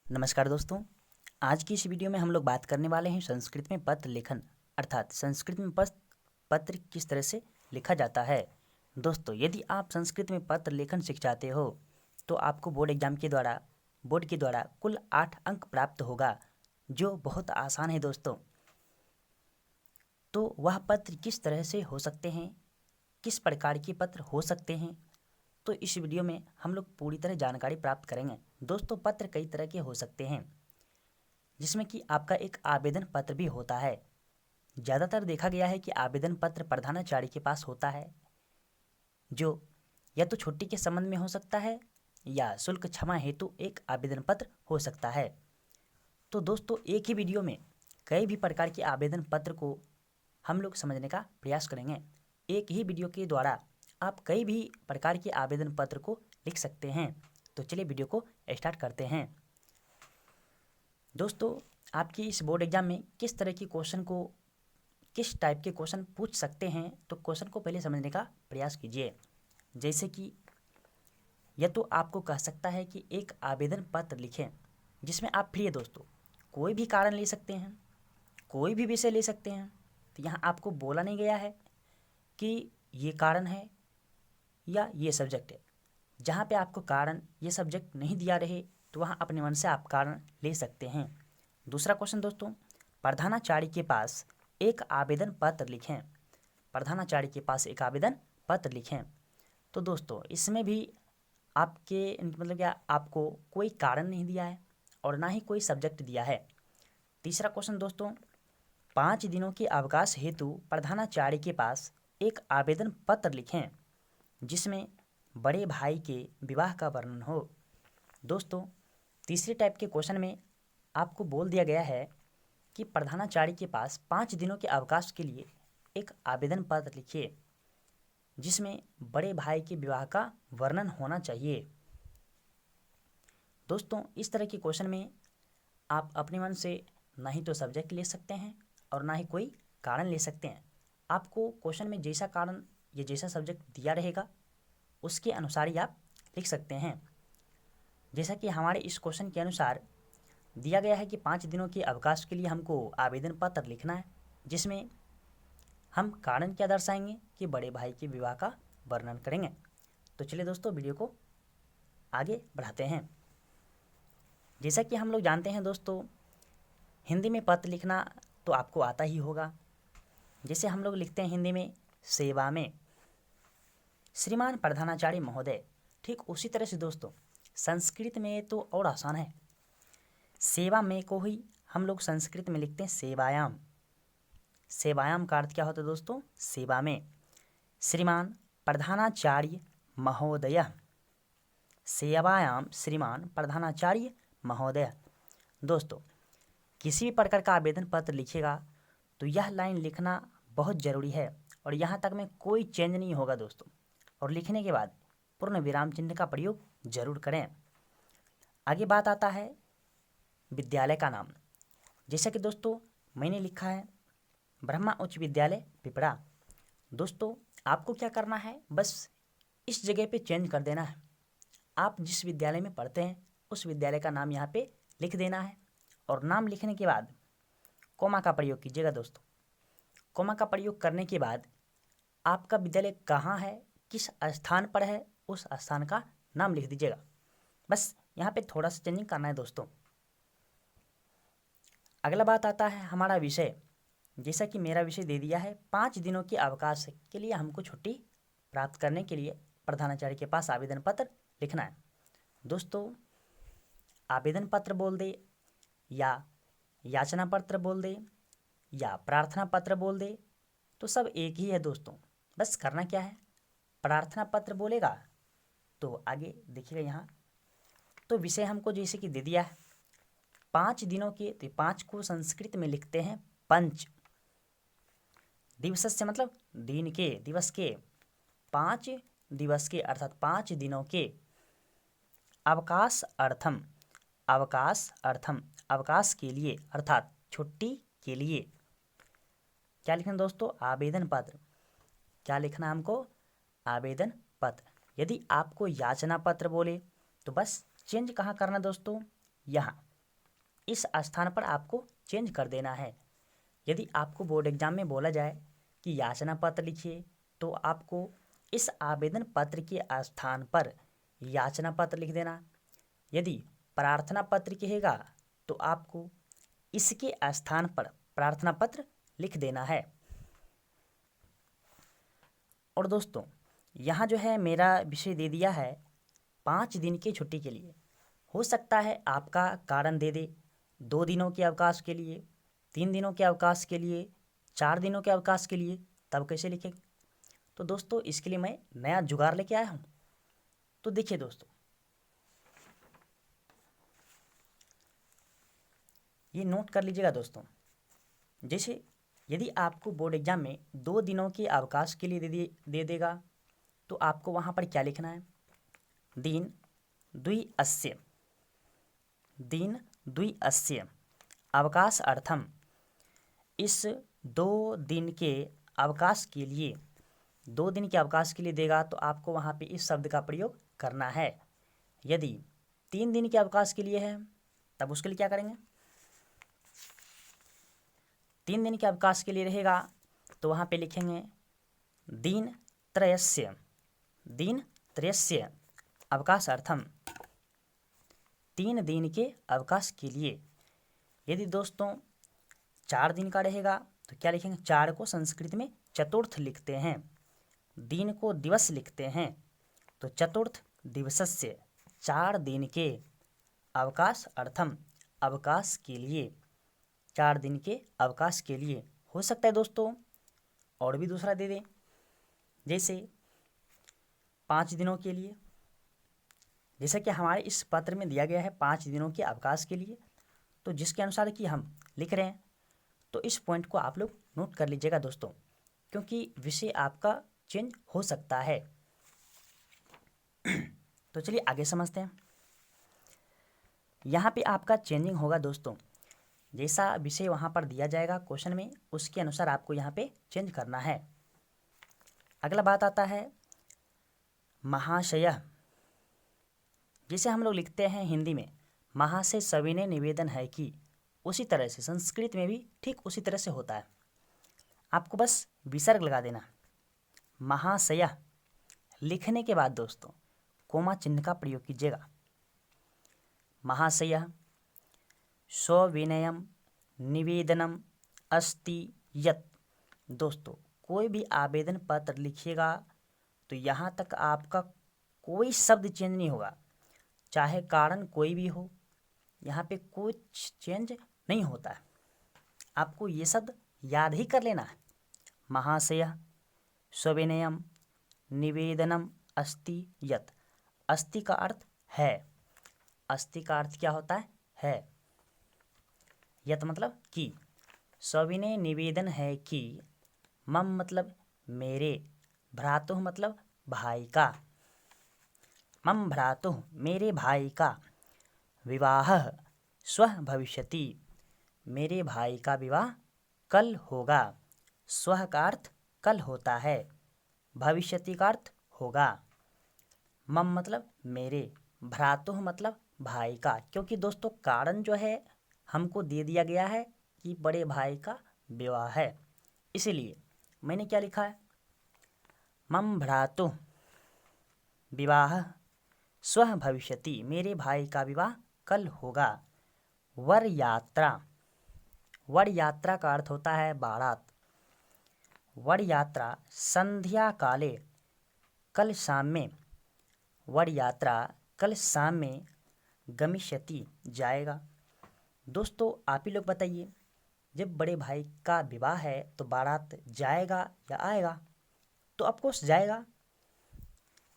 नमस्कार दोस्तों। आज की इस वीडियो में हम लोग बात करने वाले हैं संस्कृत में पत्र लेखन अर्थात संस्कृत में पत्र किस तरह से लिखा जाता है। दोस्तों, यदि आप संस्कृत में पत्र लेखन सीख जाते हो तो आपको बोर्ड के द्वारा कुल 8 अंक प्राप्त होगा, जो बहुत आसान है दोस्तों। तो वह पत्र किस तरह से हो सकते हैं, किस प्रकार के पत्र हो सकते हैं, तो इस वीडियो में हम लोग पूरी तरह जानकारी प्राप्त करेंगे। दोस्तों, पत्र कई तरह के हो सकते हैं, जिसमें कि आपका एक आवेदन पत्र भी होता है। ज़्यादातर देखा गया है कि आवेदन पत्र प्रधानाचार्य के पास होता है, जो या तो छुट्टी के संबंध में हो सकता है या शुल्क क्षमा हेतु एक आवेदन पत्र हो सकता है। तो दोस्तों, एक ही वीडियो में कई भी प्रकार के आवेदन पत्र को हम लोग समझने का प्रयास करेंगे। एक ही वीडियो के द्वारा आप कई भी प्रकार के आवेदन पत्र को लिख सकते हैं। तो चलिए वीडियो को स्टार्ट करते हैं। दोस्तों, आपकी इस बोर्ड एग्जाम में किस तरह की क्वेश्चन को, किस टाइप के क्वेश्चन पूछ सकते हैं, तो क्वेश्चन को पहले समझने का प्रयास कीजिए। जैसे कि यह तो आपको कह सकता है कि एक आवेदन पत्र लिखें, जिसमें आप फ्री है दोस्तों, कोई भी कारण ले सकते हैं, कोई भी विषय ले सकते हैं। तो यहाँ आपको बोला नहीं गया है कि ये कारण है या ये सब्जेक्ट है। जहाँ पे आपको कारण ये सब्जेक्ट नहीं दिया रहे तो वहाँ अपने मन से आप कारण ले सकते हैं। दूसरा क्वेश्चन दोस्तों, प्रधानाचार्य के पास एक आवेदन पत्र लिखें। प्रधानाचार्य के पास एक आवेदन पत्र लिखें। तो दोस्तों, इसमें भी आपके मतलब क्या, आपको कोई कारण नहीं दिया है और ना ही कोई सब्जेक्ट दिया है। तीसरा क्वेश्चन दोस्तों, 5 दिनों के अवकाश हेतु प्रधानाचार्य के पास एक आवेदन पत्र लिखें, जिसमें बड़े भाई के विवाह का वर्णन हो। दोस्तों, तीसरे टाइप के क्वेश्चन में आपको बोल दिया गया है कि प्रधानाचार्य के पास 5 दिनों के अवकाश के लिए एक आवेदन पत्र लिखिए, जिसमें बड़े भाई के विवाह का वर्णन होना चाहिए। दोस्तों, इस तरह के क्वेश्चन में आप अपने मन से ना ही तो सब्जेक्ट ले सकते हैं और ना ही कोई कारण ले सकते हैं। आपको क्वेश्चन में जैसा कारण या जैसा सब्जेक्ट दिया रहेगा उसके अनुसार ही आप लिख सकते हैं। जैसा कि हमारे इस क्वेश्चन के अनुसार दिया गया है कि 5 दिनों के अवकाश के लिए हमको आवेदन पत्र लिखना है, जिसमें हम कारण क्या दर्शाएंगे कि बड़े भाई के विवाह का वर्णन करेंगे। तो चलिए दोस्तों, वीडियो को आगे बढ़ाते हैं। जैसा कि हम लोग जानते हैं दोस्तों, हिंदी में पत्र लिखना तो आपको आता ही होगा। जैसे हम लोग लिखते हैं हिंदी में सेवा में श्रीमान प्रधानाचार्य महोदय, ठीक उसी तरह से दोस्तों संस्कृत में तो और आसान है। सेवा में को ही हम लोग संस्कृत में लिखते हैं सेवायाम। सेवायाम का अर्थ क्या होता है दोस्तों? सेवा में। श्रीमान प्रधानाचार्य महोदय, सेवायाम श्रीमान प्रधानाचार्य महोदय। दोस्तों, किसी भी प्रकार का आवेदन पत्र लिखिएगा तो यह लाइन लिखना बहुत ज़रूरी है और यहाँ तक में कोई चेंज नहीं होगा दोस्तों। और लिखने के बाद पूर्ण विराम चिन्ह का प्रयोग जरूर करें। आगे बात आता है विद्यालय का नाम। जैसा कि दोस्तों मैंने लिखा है ब्रह्मा उच्च विद्यालय पिपरा। दोस्तों, आपको क्या करना है, बस इस जगह पे चेंज कर देना है। आप जिस विद्यालय में पढ़ते हैं उस विद्यालय का नाम यहाँ पे लिख देना है और नाम लिखने के बाद कोमा का प्रयोग कीजिएगा दोस्तों। कोमा का प्रयोग करने के बाद आपका विद्यालय कहाँ है, किस स्थान पर है, उस स्थान का नाम लिख दीजिएगा। बस यहाँ पे थोड़ा सा चेंजिंग करना है दोस्तों। अगला बात आता है हमारा विषय। जैसा कि मेरा विषय दे दिया है 5 दिनों के अवकाश के लिए हमको छुट्टी प्राप्त करने के लिए प्रधानाचार्य के पास आवेदन पत्र लिखना है। दोस्तों, आवेदन पत्र बोल दे या याचना पत्र बोल दे या प्रार्थना पत्र बोल दे तो सब एक ही है दोस्तों। बस करना क्या है, प्रार्थना पत्र बोलेगा तो आगे देखिएगा यहाँ तो विषय हमको जैसे कि दे दिया है 5 दिनों के, तो 5 को संस्कृत में लिखते हैं पंच। दिवस से मतलब दिन के, दिवस के, 5 दिवस के अर्थात 5 दिनों के। अवकाश अर्थम, अवकाश अर्थम, अवकाश के लिए अर्थात छुट्टी के लिए क्या लिखना दोस्तों? आवेदन पत्र। क्या लिखना हमको? आवेदन पत्र। यदि आपको याचना पत्र बोले तो बस चेंज कहाँ करना दोस्तों? यहाँ इस स्थान पर आपको चेंज कर देना है। यदि आपको बोर्ड एग्जाम में बोला जाए कि याचना पत्र लिखिए, तो आपको इस आवेदन पत्र के स्थान पर याचना पत्र लिख देना। यदि प्रार्थना पत्र कहेगा तो आपको इसके स्थान पर प्रार्थना पत्र लिख देना है। और दोस्तों, यहाँ जो है मेरा विषय दे दिया है 5 दिन की छुट्टी के लिए। हो सकता है आपका कारण दे दे 2 दिनों के अवकाश के लिए, 3 दिनों के अवकाश के लिए, 4 दिनों के अवकाश के लिए, तब कैसे लिखेंगे? तो दोस्तों, इसके लिए मैं नया जुगाड़ लेके आया हूँ। तो देखिए दोस्तों, ये नोट कर लीजिएगा दोस्तों। जैसे यदि आपको बोर्ड एग्जाम में 2 दिनों के अवकाश के लिए दे देगा, तो आपको वहाँ पर क्या लिखना है? दिन द्विअस्य, दिन द्विअस्य अवकाश अर्थम। इस 2 दिन के अवकाश के लिए, 2 दिन के अवकाश के लिए देगा तो आपको वहाँ पे इस शब्द का प्रयोग करना है। यदि 3 दिन के अवकाश के लिए है, तब उसके लिए क्या करेंगे? 3 दिन के अवकाश के लिए रहेगा तो वहाँ पे लिखेंगे दिन त्रयस्य, दिन त्रयस्य अवकाश अर्थम, 3 दिन के अवकाश के लिए। यदि दोस्तों 4 दिन का रहेगा तो क्या लिखेंगे? 4 को संस्कृत में चतुर्थ लिखते हैं, दिन को दिवस लिखते हैं, तो चतुर्थ दिवसस्य, 4 दिन के अवकाश अर्थम, अवकाश के लिए, 4 दिन के अवकाश के लिए। हो सकता है दोस्तों और भी दूसरा दे दें, जैसे 5 दिनों के लिए, जैसा कि हमारे इस पत्र में दिया गया है 5 दिनों के अवकाश के लिए, तो जिसके अनुसार कि हम लिख रहे हैं, तो इस पॉइंट को आप लोग नोट कर लीजिएगा दोस्तों, क्योंकि विषय आपका चेंज हो सकता है। तो चलिए आगे समझते हैं। यहाँ पे आपका चेंजिंग होगा दोस्तों, जैसा विषय वहाँ पर दिया जाएगा क्वेश्चन में, उसके अनुसार आपको यहाँ पे चेंज करना है। अगला बात आता है महाशय। जिसे हम लोग लिखते हैं हिंदी में महाशय सविनय निवेदन है कि, उसी तरह से संस्कृत में भी ठीक उसी तरह से होता है। आपको बस विसर्ग लगा देना। महाशय लिखने के बाद दोस्तों कोमा चिन्ह का प्रयोग कीजिएगा। महाशय सविनयम निवेदनम अस्ति यत्। दोस्तों, कोई भी आवेदन पत्र लिखिएगा तो यहाँ तक आपका कोई शब्द चेंज नहीं होगा, चाहे कारण कोई भी हो, यहाँ पे कुछ चेंज नहीं होता है। आपको ये शब्द याद ही कर लेना है। महाशय सविनयम निवेदनम अस्ति यत्। अस्ति का अर्थ है, अस्ति का अर्थ क्या होता है? यत् मतलब कि, सविनय निवेदन है कि, मम मतलब मेरे, भ्रातुः मतलब भाई का, मम भ्रातुः मेरे भाई का, विवाहः स्वः भविष्यति मेरे भाई का विवाह कल होगा। स्वः का अर्थ कल होता है, भविष्यति का अर्थ होगा। मम मतलब मेरे, भ्रातुः मतलब भाई का, क्योंकि दोस्तों कारण जो है हमको दे दिया गया है कि बड़े भाई का विवाह है, इसीलिए मैंने क्या लिखा है? मम भ्रातुः विवाह स्वः भविष्यति मेरे भाई का विवाह कल होगा। वर यात्रा, वर यात्रा का अर्थ होता है बारात। वर यात्रा संध्या काले, कल शाम में, वर यात्रा कल शाम में, गमिष्यति जाएगा। दोस्तों आप ही लोग बताइए, जब बड़े भाई का विवाह है तो बारात जाएगा या आएगा? तो ऑफकोर्स जाएगा।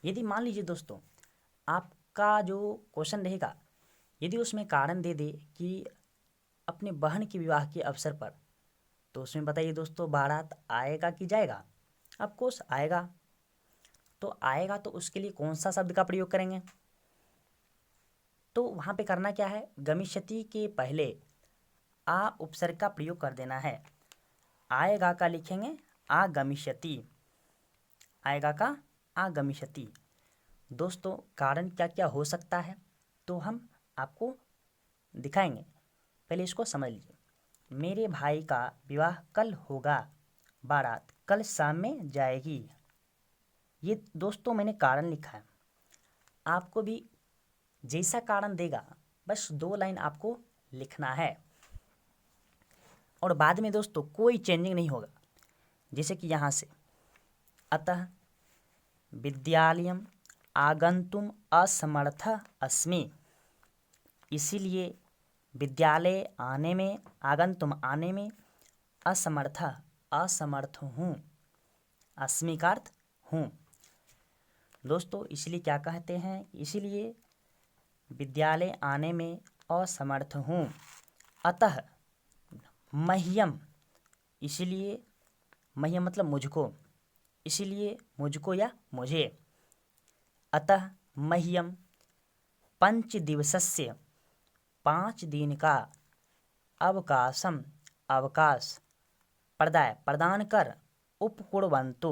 यदि मान लीजिए दोस्तों आपका जो क्वेश्चन रहेगा, यदि उसमें कारण दे दे कि अपने बहन के विवाह के अवसर पर, तो उसमें बताइए दोस्तों बारात आएगा कि जाएगा? ऑफकोर्स आएगा। तो आएगा तो उसके लिए कौन सा शब्द का प्रयोग करेंगे? तो वहाँ पे करना क्या है? गमिष्यति के पहले आ उपसर्ग का प्रयोग कर देना है। आएगा का लिखेंगे आगमिष्यति, आएगा का आगमिष्यति। दोस्तों कारण क्या क्या हो सकता है तो हम आपको दिखाएंगे। पहले इसको समझ लीजिए। मेरे भाई का विवाह कल होगा, बारात कल शाम में जाएगी। ये दोस्तों मैंने कारण लिखा है, आपको भी जैसा कारण देगा बस 2 लाइन आपको लिखना है और बाद में दोस्तों कोई चेंजिंग नहीं होगा। जैसे कि यहाँ से, अतः विद्यालयम आगंतुम असमर्थ अस्मि, इसीलिए विद्यालय आने में, आगंतुम आने में, असमर्थ हूँ, अस्मि का अर्थ हूँ। दोस्तों इसलिए क्या कहते हैं, इसीलिए विद्यालय आने में असमर्थ हूँ। अतः मह्यम, इसलिए मह्यम मतलब मुझको, इसलिए मुझको या मुझे, अतः मह्यम 5 दिवसस्य 5 दिन का अवकाशम अवकाश प्रदान कर उपकुर्वन्तु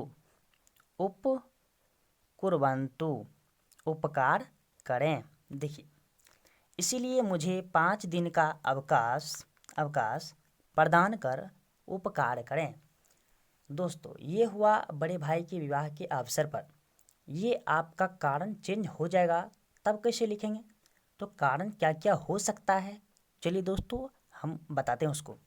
उपकार करें। देखिए, इसीलिए मुझे 5 दिन का अवकाश प्रदान कर उपकार करें। दोस्तों ये हुआ बड़े भाई के विवाह के अवसर पर। ये आपका कारण चेंज हो जाएगा, तब कैसे लिखेंगे, तो कारण क्या क्या हो सकता है, चलिए दोस्तों हम बताते हैं उसको।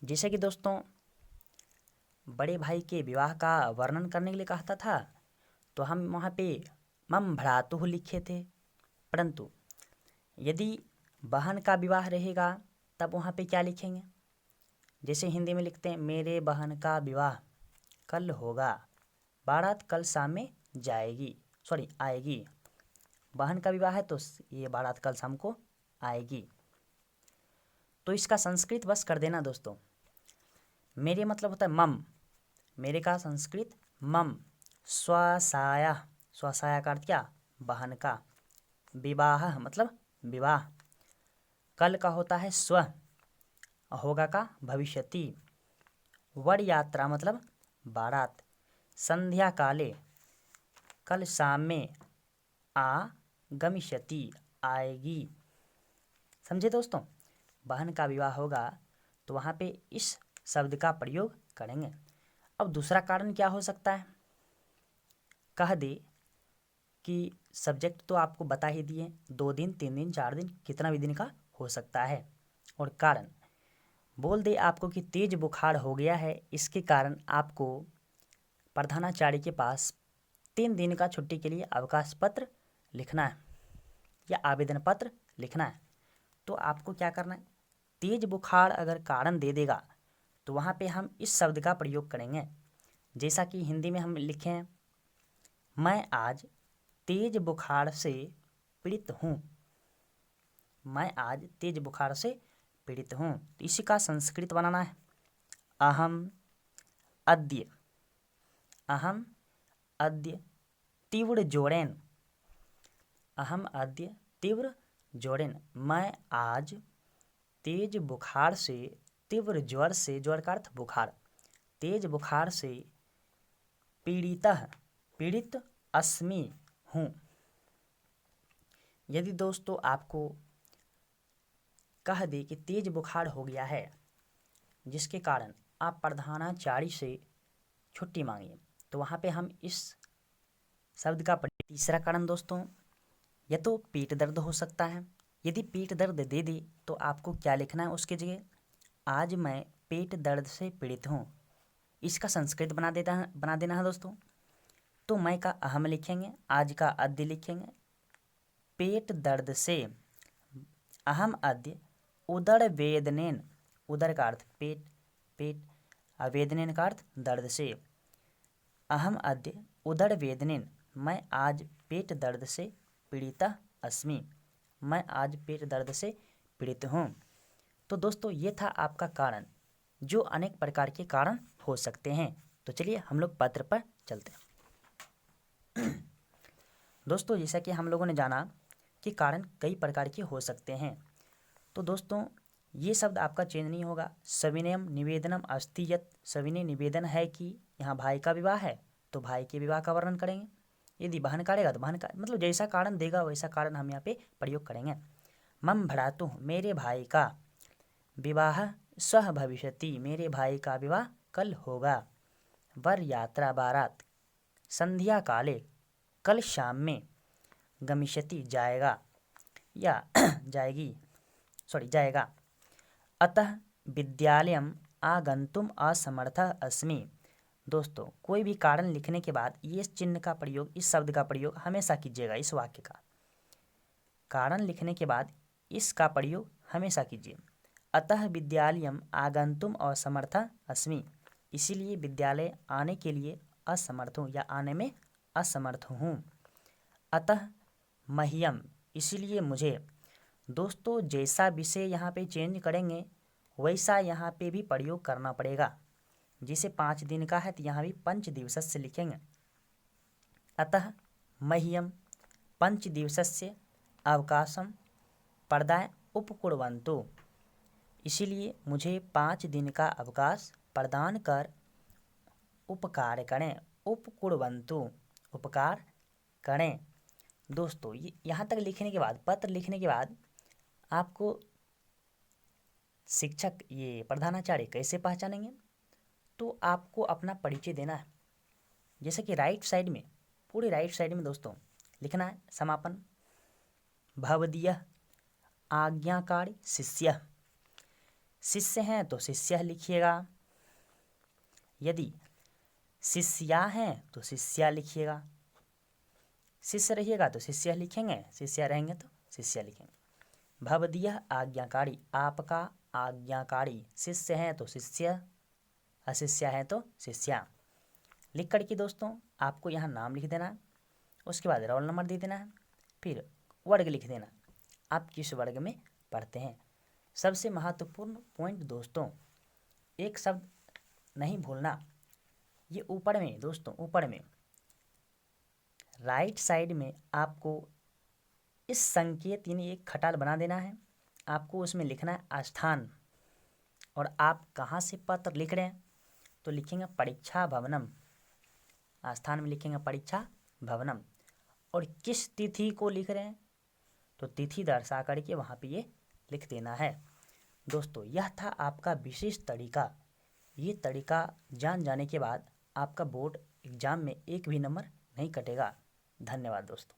जैसे कि दोस्तों बड़े भाई के विवाह का वर्णन करने के लिए कहता था, तो हम वहाँ पे मम भ्रातुः लिखे थे, परंतु यदि बहन का विवाह रहेगा तब वहाँ पे क्या लिखेंगे, जैसे हिंदी में लिखते हैं मेरे बहन का विवाह कल होगा, बारात कल शाम में आएगी। बहन का विवाह है तो ये बारात कल शाम को आएगी। तो इसका संस्कृत बस कर देना दोस्तों। मेरे मतलब होता है मम, मेरे का संस्कृत मम, स्वसाया का अर्थ क्या, बहन का, विवाह मतलब विवाह, कल का होता है स्व, होगा का भविष्यति, वर यात्रा मतलब बारात, संध्या काले कल शाम में, गमिष्यति आएगी। समझे दोस्तों, बहन का विवाह होगा तो वहाँ पे इस शब्द का प्रयोग करेंगे। अब दूसरा कारण क्या हो सकता है, कह दे कि सब्जेक्ट तो आपको बता ही दिए, 2 दिन 3 दिन 4 दिन कितना भी दिन का हो सकता है, और कारण बोल दे आपको कि तेज बुखार हो गया है, इसके कारण आपको प्रधानाचार्य के पास 3 दिन का छुट्टी के लिए अवकाश पत्र लिखना है या आवेदन पत्र लिखना है। तो आपको क्या करना है, तेज बुखार अगर कारण दे देगा तो वहाँ पे हम इस शब्द का प्रयोग करेंगे, जैसा कि हिंदी में हम लिखे हैं, मैं आज तेज बुखार से पीड़ित हूँ, मैं आज तेज बुखार से पीड़ित हूँ। तो इसी का संस्कृत बनाना है, अहम अद्य तीव्र जोरेन, अहम अद्य तीव्र जोरेन, मैं आज तेज बुखार से, तीव्र ज्वर से, ज्वर का अर्थ बुखार, तेज बुखार से पीड़ित अस्मि हूँ। यदि दोस्तों आपको कह दे कि तेज बुखार हो गया है जिसके कारण आप प्रधानाचार्य से छुट्टी मांगिए, तो वहाँ पे हम इस शब्द का प्रयोग। तीसरा कारण दोस्तों, या तो पेट दर्द हो सकता है, यदि पेट दर्द दे दे तो आपको क्या लिखना है उसके जगह, आज मैं पेट दर्द से पीड़ित हूँ, इसका संस्कृत बना देना है दोस्तों। तो मैं का अहम लिखेंगे, आज का अद्य लिखेंगे, पेट दर्द से, अहम अद्य उदर वेदनेन, उदर का अर्थ पेट, वेदनेन का अर्थ दर्द से, अहम अद्य उदर वेदनेन, मैं आज पेट दर्द से पीड़ित अस्मि, मैं आज पेट दर्द से पीड़ित हूँ। तो दोस्तों ये था आपका कारण, जो अनेक प्रकार के कारण हो सकते हैं। तो चलिए हम लोग पत्र पर चलते हैं। दोस्तों जैसा कि हम लोगों ने जाना कि कारण कई प्रकार के हो सकते हैं, तो दोस्तों ये शब्द आपका चेंज नहीं होगा। सविनयम निवेदनम अस्ति यत्, सविनय निवेदन है कि यहाँ भाई का विवाह है तो भाई के विवाह का वर्णन करेंगे। यदि बहन काटेगा तो बहन का मतलब जैसा कारण देगा वैसा कारण हम यहाँ पे प्रयोग करेंगे। मम भ्रातुः मेरे भाई का विवाह स्वः भविष्यति मेरे भाई का विवाह कल होगा। वर यात्रा बारात संध्या काले कल शाम में गमिष्यति जाएगा या जाएगी जाएगा। अतः विद्यालयम आगंतुम असमर्थः अस्मि। दोस्तों कोई भी कारण लिखने के बाद ये चिन्ह का प्रयोग, इस शब्द का प्रयोग हमेशा कीजिएगा। इस वाक्य का कारण लिखने के बाद इसका प्रयोग हमेशा कीजिए। अतः विद्यालयम आगंतुम असमर्थः अस्मि, इसीलिए विद्यालय आने के लिए असमर्थ हूँ या आने में असमर्थ हूँ। अतः मह्यम, इसीलिए मुझे। दोस्तों जैसा विषय यहाँ पे चेंज करेंगे वैसा यहाँ पे भी प्रयोग करना पड़ेगा। जिसे 5 दिन का है तो यहाँ भी पंच दिवसस्य लिखेंगे। अतः मह्यम पंच दिवसस्य अवकाशम प्रदाय उपकुर्वन्तु, इसीलिए मुझे 5 दिन का अवकाश प्रदान कर उपकार करें। उपकुर्वन्तु उपकार करें। दोस्तों ये यहाँ तक लिखने के बाद, पत्र लिखने के बाद आपको शिक्षक ये प्रधानाचार्य कैसे पहचानेंगे, तो आपको अपना परिचय देना है। जैसे कि राइट साइड में, पूरे राइट साइड में दोस्तों लिखना है समापन भवदीयः आज्ञाकारी शिष्यः। शिष्य हैं तो शिष्यः लिखिएगा, यदि शिष्या हैं तो शिष्या लिखिएगा। शिष्य रहिएगा तो शिष्य लिखेंगे, शिष्या रहेंगे तो शिष्या लिखेंगे। भवदीयः आज्ञाकारी आपका आज्ञाकारी, शिष्य हैं तो शिष्य, अशिष्य है तो शिष्या। लिख करके दोस्तों आपको यहाँ नाम लिख देना है, उसके बाद रोल नंबर दे देना है, फिर वर्ग लिख देना, आप किस वर्ग में पढ़ते हैं। सबसे महत्वपूर्ण पॉइंट दोस्तों, एक शब्द नहीं भूलना, ये ऊपर में दोस्तों, ऊपर में राइट साइड में आपको इस संकेत यानी एक खटाल बना देना है। आपको उसमें लिखना है स्थान, और आप कहाँ से पत्र लिख रहे हैं तो लिखेंगे परीक्षा भवनम, स्थान में लिखेंगे परीक्षा भवनम, और किस तिथि को लिख रहे हैं तो तिथि दर्शा करके वहाँ पे ये लिख देना है। दोस्तों यह था आपका विशेष तरीका। ये तरीका जान जाने के बाद आपका बोर्ड एग्जाम में एक भी नंबर नहीं कटेगा। धन्यवाद दोस्तों।